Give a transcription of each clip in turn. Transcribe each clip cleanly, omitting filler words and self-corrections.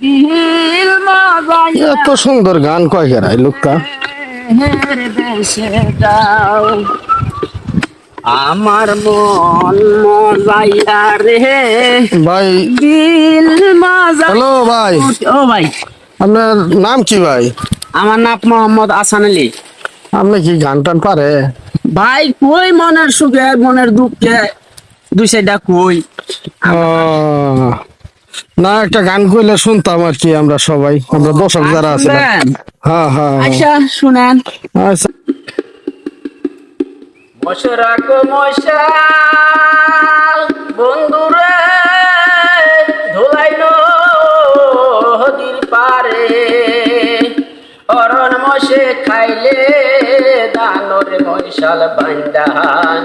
দিল মজাইয়া এত সুন্দর গান কয় কেরা এই লোকটা। হের দেশে যাও আমার মন মজাইয়া রে ভাই দিল মজা। হ্যালো ভাই, ও ভাই, আপনার নাম কি ভাই? আমার নাম মোহাম্মদ আসান আলী। আপনি কি গান টান পারে? ভাই কই মনের সুখে মনের দুঃখে দুই সাইডা কই। আহ, না একটা গান কইলে শুনতাম আর কি, আমরা সবাই আমরা দর্শক গান যারা আছিলাম। শুনবেন? হ্যাঁ হ্যাঁ হ্যাঁ। আচ্ছা শুনেন। আচ্ছা মশরাক মশাল বন্ধুরে ধুলাই নদীর পারে অরণ মশে খাইলে দানর মশাল বান্দা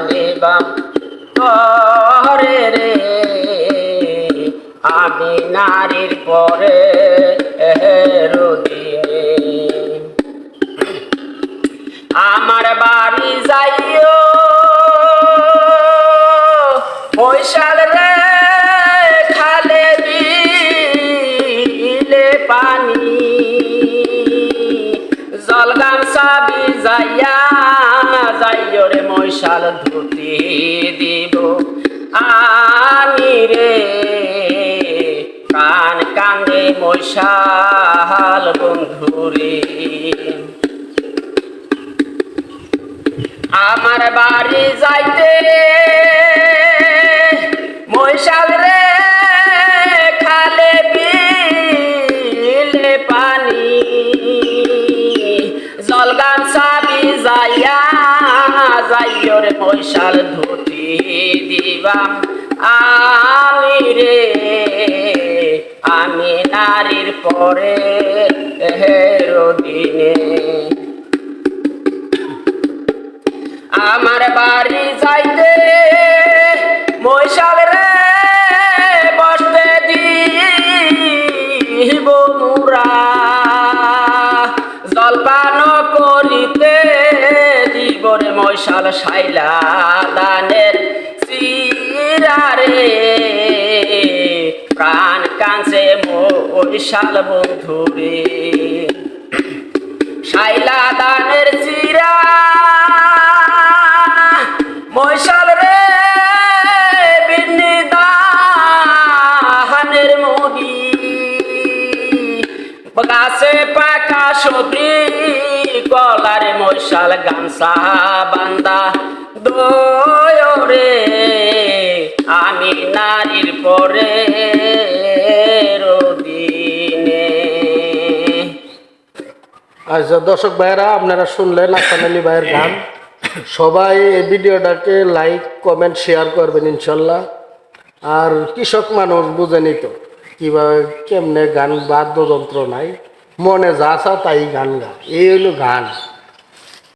নেবাম করে রে আমি নারীর পরে রদিনে আমার বাড়ি যাইও বৈশাল রে খালে বিলে পানি জল গামছা যাইয়া যাইও রে মৈশাল ধুতি দিব আমি রে কান কান্দে মৈশাল বন্ধুরে আমার বাড়ি যাইতে মৈশাল রে খালে বিলে পানি জল গামছা যাইয়া যাইও রে মৈশাল ধুতি দিবাম আমি রে আমি নারীর পরে রদিনে আমার বাড়ি যাইতে মৈশাল রে বসতে দিব মুরা জলপান করিতে দিব রে মৈশাল শাইলা দানের চিরা রে প্রাণ কাঁচে মৈশাল বন্ধুরে শাইলা দানের চিরা মৈশাল রে বিন্নি দাহানের মুড়ি গাছে পাকা সবরি কলারে মৈশাল গামছা বান্দা দয় রে আমি নারীর পরে রদিনে। আচ্ছা দর্শক ভাইরা, আপনারা শুনলেন আসান আলী ভাইয়ের গান। সবাই এই ভিডিওটাকে লাইক কমেন্ট শেয়ার করবেন ইনশাল্লাহ। আর কৃষক মানুষ বুঝেনি তো কীভাবে কেমনে গান, বাদ্যযন্ত্র নাই, মনে যা চা তাই গান গা, এই হলো গান।